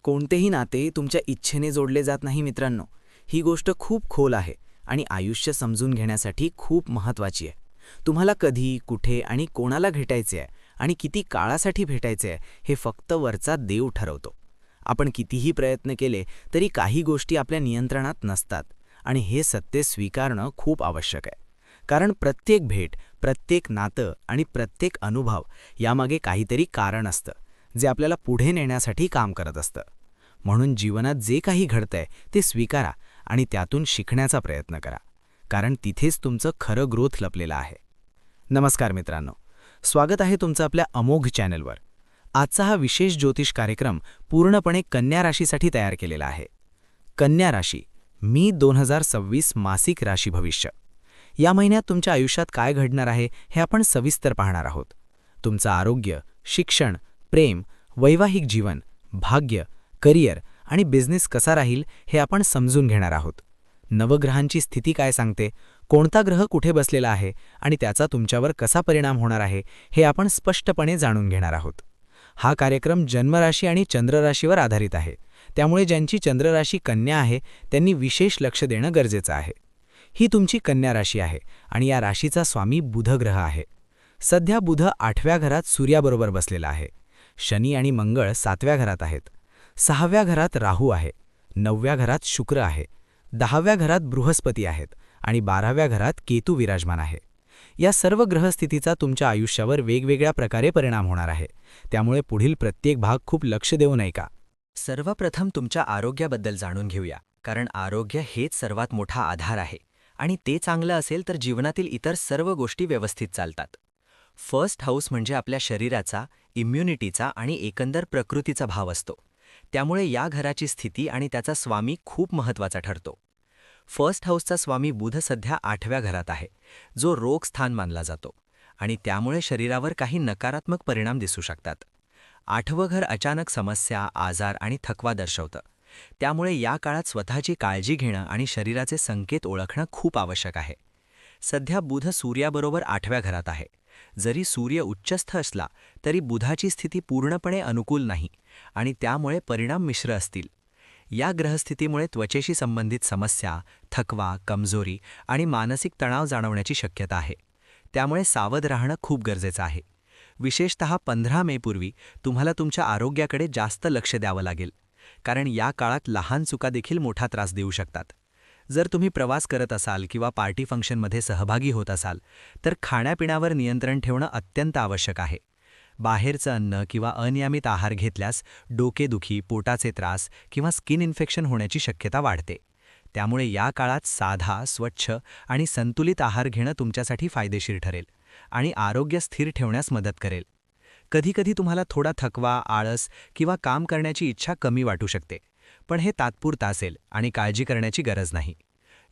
कोणतेही नाते तुमच्या इच्छेने जोडले जात नाही मित्रांनो. ही गोष्ट खूप खोल आहे आणि आयुष्य समजून घेण्यासाठी खूप महत्त्वाची आहे. तुम्हाला कधी, कुठे आणि कोणाला भेटायचे आहे आणि किती काळासाठी भेटायचे आहे हे फक्त वरचा देव ठरवतो. आपण कितीही प्रयत्न केले तरी काही गोष्टी आपल्या नियंत्रणात नसतात आणि हे सत्य स्वीकारणं खूप आवश्यक आहे. कारण प्रत्येक भेट, प्रत्येक नातं आणि प्रत्येक अनुभव यामागे काहीतरी कारण असतं, जे आपल्याला पुढे नेण्यासाठी काम करत असतं. म्हणून जीवनात जे काही घडतंय ते स्वीकारा आणि त्यातून शिकण्याचा प्रयत्न करा, कारण तिथेच तुमचं खरं ग्रोथ लपलेलं आहे. नमस्कार मित्रांनो, स्वागत आहे तुमचं आपल्या अमोघ चॅनलवर. आजचा हा विशेष ज्योतिष कार्यक्रम पूर्णपणे कन्या राशीसाठी तयार केलेला आहे. कन्या राशी, मी 2026 मासिक राशी भविष्य. या महिन्यात तुमच्या आयुष्यात काय घडणार आहे हे आपण सविस्तर पाहणार आहोत. तुमचं आरोग्य, शिक्षण, प्रेम, वैवाहिक जीवन, भाग्य, करिअर आणि बिझनेस कसा राहील हे आपण समजून घेणार आहोत. नवग्रहांची स्थिती काय सांगते, कोणता ग्रह कुठे बसलेला आहे आणि त्याचा तुमच्यावर कसा परिणाम होणार आहे हे आपण स्पष्टपणे जाणून घेणार आहोत. हा कार्यक्रम जन्मराशी आणि चंद्रराशीवर आधारित आहे, त्यामुळे ज्यांची चंद्रराशी कन्या आहे त्यांनी विशेष लक्ष देणं गरजेचं आहे. ही तुमची कन्या राशी आहे आणि या राशीचा स्वामी बुध ग्रह आहे. सध्या बुध 8व्या घरात सूर्याबरोबर बसलेला आहे. शनी आणि मंगळ 7व्या घरात आहेत. 6व्या घरात राहू आहे. 9व्या घरात शुक्र आहे. 10व्या घरात बृहस्पती आहेत आणि 12व्या घरात केतू विराजमान आहे. या सर्व ग्रहस्थितीचा तुमच्या आयुष्यावर वेगवेगळ्या प्रकारे परिणाम होणार आहे, त्यामुळे पुढील प्रत्येक भाग खूप लक्ष देऊ नये का. सर्वप्रथम तुमच्या आरोग्याबद्दल जाणून घेऊया, कारण आरोग्य हेच सर्वात मोठा आधार आहे आणि ते चांगलं असेल तर जीवनातील इतर सर्व गोष्टी व्यवस्थित चालतात. फर्स्ट हाऊस म्हणजे आपल्या शरीराचा, इम्युनिटीचा आणि एकंदर प्रकृतीचा भाव असतो. त्यामुळे या घराची स्थिती आणि त्याचा स्वामी खूप महत्त्वाचा ठरतो. फर्स्ट हाऊसचा स्वामी बुध सध्या 8व्या घरात आहे, जो रोग स्थान मानला जातो आणि त्यामुळे शरीरावर काही नकारात्मक परिणाम दिसू शकतात. 8वं घर अचानक समस्या, आजार आणि थकवा दर्शवतं. त्यामुळे या काळात स्वतःची काळजी घेणं आणि शरीराचे संकेत ओळखणं खूप आवश्यक आहे. सध्या बुध सूर्याबरोबर 8व्या घरात आहे. जरी सूर्य उच्चस्थ असला तरी बुधाची स्थिती पूर्णपणे अनुकूल नाही आणि त्यामुळे परिणाम मिश्र असतील. या ग्रहस्थितीमुळे त्वचेशी संबंधित समस्या, थकवा, कमजोरी आणि मानसिक तणाव जाणवण्याची शक्यता आहे. त्यामुळे सावध राहणं खूप गरजेचं आहे. विशेषतः 15 मे पूर्वी तुम्हाला तुमच्या आरोग्याकडे जास्त लक्ष द्यावं लागेल, कारण या काळात लहान चुका देखील मोठा त्रास देऊ शकतात. जर तुम्ही प्रवास करत असाल किंवा पार्टी फंक्शनमध्ये सहभागी होत असाल तर खाण्यापिण्यावर नियंत्रण ठेवणं अत्यंत आवश्यक आहे. बाहेरचं अन्न किंवा अनियमित आहार घेतल्यास डोकेदुखी, पोटाचे त्रास किंवा स्किन इन्फेक्शन होण्याची शक्यता वाढते. त्यामुळे या काळात साधा, स्वच्छ आणि संतुलित आहार घेणं तुमच्यासाठी फायदेशीर ठरेल आणि आरोग्य स्थिर ठेवण्यास मदत करेल. कधीकधी तुम्हाला थोडा थकवा, आळस किंवा काम करण्याची इच्छा कमी वाटू शकते, पण हे तात्पुरतं असेल आणि काळजी करण्याची गरज नाही.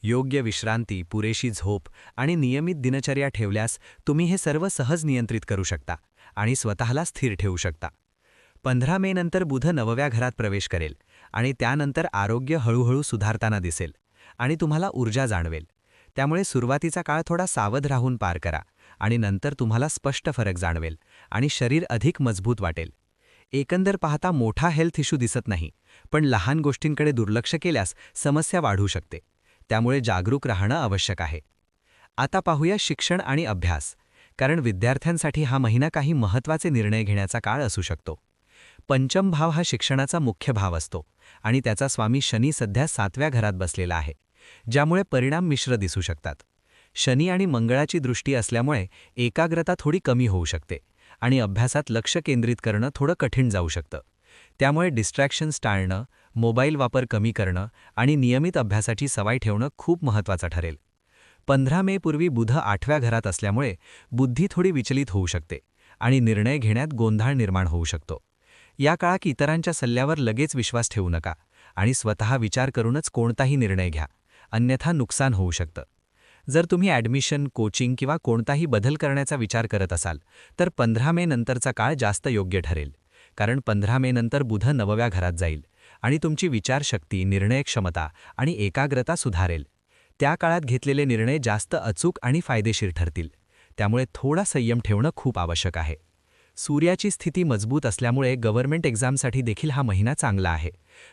योग्य विश्रांती, पुरेशी झोप आणि नियमित दिनचर्या ठेवल्यास तुम्ही हे सर्व सहज नियंत्रित करू शकता आणि स्वतःला स्थिर ठेवू शकता. 15 मे नंतर बुध 9व्या घरात प्रवेश करेल आणि त्यानंतर आरोग्य हळूहळू सुधारताना दिसेल आणि तुम्हाला ऊर्जा जाणवेल. त्यामुळे सुरुवातीचा काळ थोडा सावध राहून पार करा आणि नंतर तुम्हाला स्पष्ट फरक जाणवेल आणि शरीर अधिक मजबूत वाटेल. एकंदर पाहता मोठा हेल्थ इश्यू दिसत नाही, पण लहान गोष्टींकडे दुर्लक्ष केल्यास समस्या वाढू शकते. त्यामुळे जागरूक राहणं आवश्यक आहे. आता पाहूया शिक्षण आणि अभ्यास, कारण विद्यार्थ्यांसाठी हा महिना काही महत्त्वाचे निर्णय घेण्याचा काळ असू शकतो. पंचम भाव हा शिक्षणाचा मुख्य भाव असतो आणि त्याचा स्वामी शनी सध्या 7व्या घरात बसलेला आहे, ज्यामुळे परिणाम मिश्र दिसू शकतात. शनी आणि मंगळाची दृष्टी असल्यामुळे एकाग्रता थोडी कमी होऊ शकते आणि अभ्यासात लक्ष केंद्रित करणं थोडं कठीण जाऊ शकतं. त्यामुळे डिस्ट्रॅक्शन्स टाळणं, मोबाईल वापर कमी करणं आणि नियमित अभ्यासाची सवय ठेवणं खूप महत्त्वाचं ठरेल. 15 मे पूर्वी बुध 8व्या घरात असल्यामुळे बुद्धी थोडी विचलित होऊ शकते आणि निर्णय घेण्यात गोंधळ निर्माण होऊ शकतो. या काळात इतरांच्या सल्ल्यावर लगेच विश्वास ठेवू नका आणि स्वतः विचार करूनच कोणताही निर्णय घ्या, अन्यथा नुकसान होऊ शकतं. जर तुम्ही ॲडमिशन, कोचिंग किंवा कोणताही बदल करण्याचा विचार करत असाल तर 15 मे नंतरचा काळ जास्त योग्य ठरेल, कारण 15 मे नंतर बुध 9व्या घरात जाईल आणि तुमची विचारशक्ती, निर्णय क्षमता आणि एकाग्रता सुधारेल. त्या काळात घेतलेले निर्णय जास्त अचूक आणि फायदेशीर ठरतील. त्यामुळे थोडा संयम ठेवणं खूप आवश्यक आहे. सूर्याची स्थिती मजबूत असल्यामुळे गव्हर्नमेंट एक्झामसाठी देखील हा महिना चांगला आहे,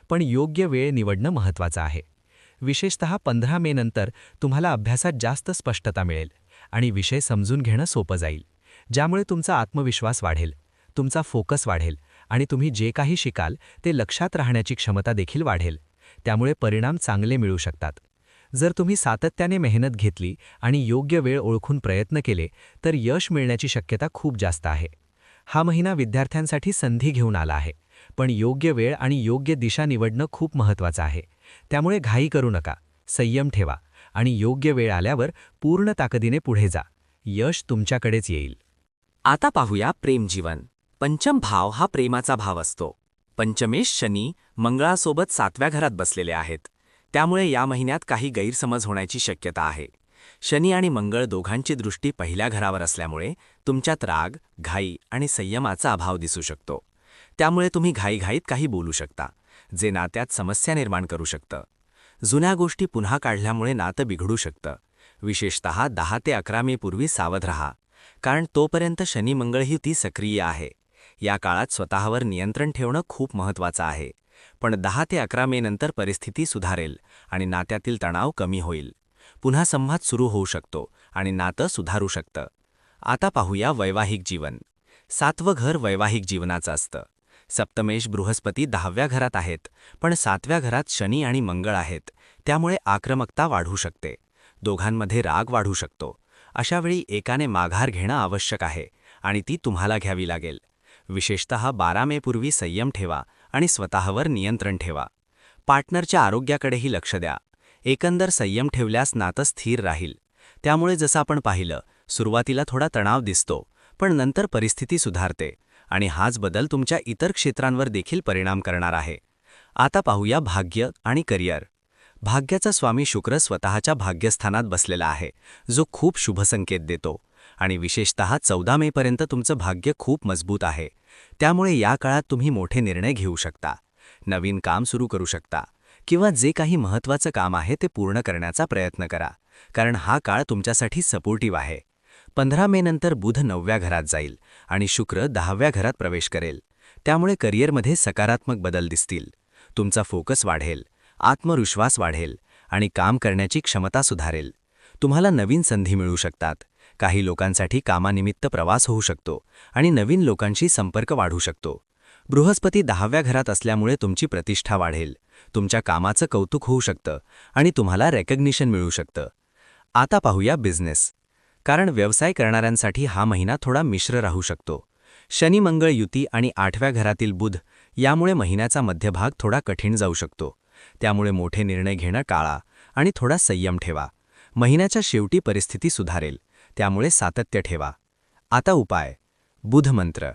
पण योग्य वेळ निवडणं महत्त्वाचं आहे. विशेषतः 15 मे नंतर तुम्हाला अभ्यासात जास्त स्पष्टता मिळेल आणि विषय समजून घेणं सोपं जाईल, ज्यामुळे तुमचा आत्मविश्वास वाढेल, तुमचा फोकस वाढेल आणि तुम्ही जे काही शिकाल ते लक्षात राहण्याची क्षमता देखील वाढेल. त्यामुळे परिणाम चांगले मिळू शकतात. जर तुम्ही सातत्याने मेहनत घेतली आणि योग्य वेळ ओळखून प्रयत्न केले तर यश मिळण्याची शक्यता खूप जास्त आहे. हा महिना विद्यार्थ्यांसाठी संधी घेऊन आला आहे, पण योग्य वेळ आणि योग्य दिशा निवडणं खूप महत्त्वाचं आहे. त्यामुळे घाई करू नका, संयम ठेवा आणि योग्य वेळ आल्यावर पूर्ण ताकदीने पुढे जा. यश तुमच्याकडेच येईल. आता पाहूया प्रेमजीवन. पंचम भाव हा प्रेमाचा भाव असतो. पंचमेश शनी मंगळासोबत 7व्या घरात बसलेले आहेत, त्यामुळे या महिन्यात काही गैरसमज होण्याची शक्यता आहे. शनी आणि मंगळ दोघांची दृष्टी पहिल्या घरावर असल्यामुळे तुमच्यात राग, घाई आणि संयमाचा अभाव दिसू शकतो. त्यामुळे तुम्ही घाईघाईत काही बोलू शकता, जे नात्यात समस्या निर्माण करू शकतं. जुन्या गोष्टी पुन्हा काढल्यामुळे नातं बिघडू शकतं. विशेषतः 10 ते 11 मे पूर्वी सावध राहा, कारण तोपर्यंत शनी मंगळ ही ती सक्रिय आहे. या काळात स्वतःवर नियंत्रण ठेवणं खूप महत्त्वाचं आहे. पण 10 ते 11 मे नंतर परिस्थिती सुधारेल आणि नात्यातील तणाव कमी होईल. पुन्हा संवाद सुरू होऊ शकतो आणि नातं सुधारू शकतं. आता पाहूया वैवाहिक जीवन. 7वं घर वैवाहिक जीवनाचं असतं. सप्तमेश बृहस्पती 10व्या घरात आहेत, पण 7व्या घरात शनी आणि मंगळ आहेत, त्यामुळे आक्रमकता वाढू शकते. दोघांमध्ये राग वाढू शकतो. अशावेळी एकाने माघार घेणं आवश्यक आहे आणि ती तुम्हाला घ्यावी लागेल. विशेषतः 12 मे पूर्वी संयम ठेवा आणि स्वतःवर नियंत्रण ठेवा. पार्टनरच्या आरोग्याकडेही लक्ष द्या. एकंदर संयम ठेवल्यास नातं स्थिर राहील. त्यामुळे जसं आपण पाहिलं, सुरुवातीला थोडा तणाव दिसतो, पण नंतर परिस्थिती सुधारते आणि हाच बदल तुमच्या इतर क्षेत्रांवर देखील परिणाम करणार आहे. आता पाहूया भाग्य आणि करिअर. भाग्याचा स्वामी शुक्र स्वतःच्या भाग्यस्थानात बसलेला आहे, जो खूप शुभ संकेत देतो आणि विशेषतः 14 मेपर्यंत तुमचं भाग्य खूप मजबूत आहे. त्यामुळे या काळात तुम्ही मोठे निर्णय घेऊ शकता, नवीन काम सुरू करू शकता किंवा जे काही महत्त्वाचं काम आहे ते पूर्ण करण्याचा प्रयत्न करा, कारण हा काळ तुमच्यासाठी सपोर्टिव्ह आहे. 15 मे नंतर बुध 9व्या घरात जाईल आणि शुक्र 10व्या घरात प्रवेश करेल. त्यामुळे करिअरमध्ये सकारात्मक बदल दिसतील. तुमचा फोकस वाढेल, आत्मविश्वास वाढेल आणि काम करण्याची क्षमता सुधारेल. तुम्हाला नवीन संधी मिळू शकतात. काही लोकांसाठी कामानिमित्त प्रवास होऊ शकतो आणि नवीन लोकांशी संपर्क वाढू शकतो. बृहस्पती 10व्या घरात असल्यामुळे तुमची प्रतिष्ठा वाढेल, तुमच्या कामाचं कौतुक होऊ शकतं आणि तुम्हाला रेकग्निशन मिळू शकतं. आता पाहूया बिझनेस. कारण व्यवसाय करणाऱ्यांसाठी हा महिना थोडा मिश्र राहू शकतो. शनी मंगळ युती आणि 8व्या घरातील बुध यामुळे महिन्याचा मध्यभाग थोडा कठीण जाऊ शकतो. त्यामुळे मोठे निर्णय घेणं टाळा आणि थोडा संयम ठेवा. महिन्याच्या शेवटी परिस्थिती सुधारेल, त्यामुळे सातत्य ठेवा. आता उपाय. बुध मंत्र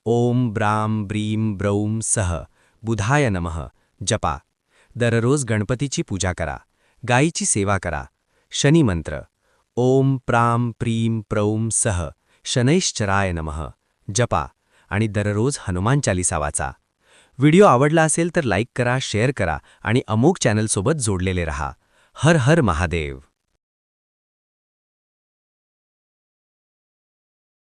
ओम ब्राम ब्रीम ब्रौम सह बुधाय नमः जपा. दररोज गणपतीची पूजा करा, गायीची सेवा करा. शनी मंत्र ओम प्राम प्रीम प्रौम सह शनैश्चराय नमः जपा आणि दररोज हनुमान चालीसा वाचा. व्हिडिओ आवडला असेल तर लाईक करा, शेअर करा आणि अमोघ चॅनलसोबत जोडलेले रहा. हर हर महादेव.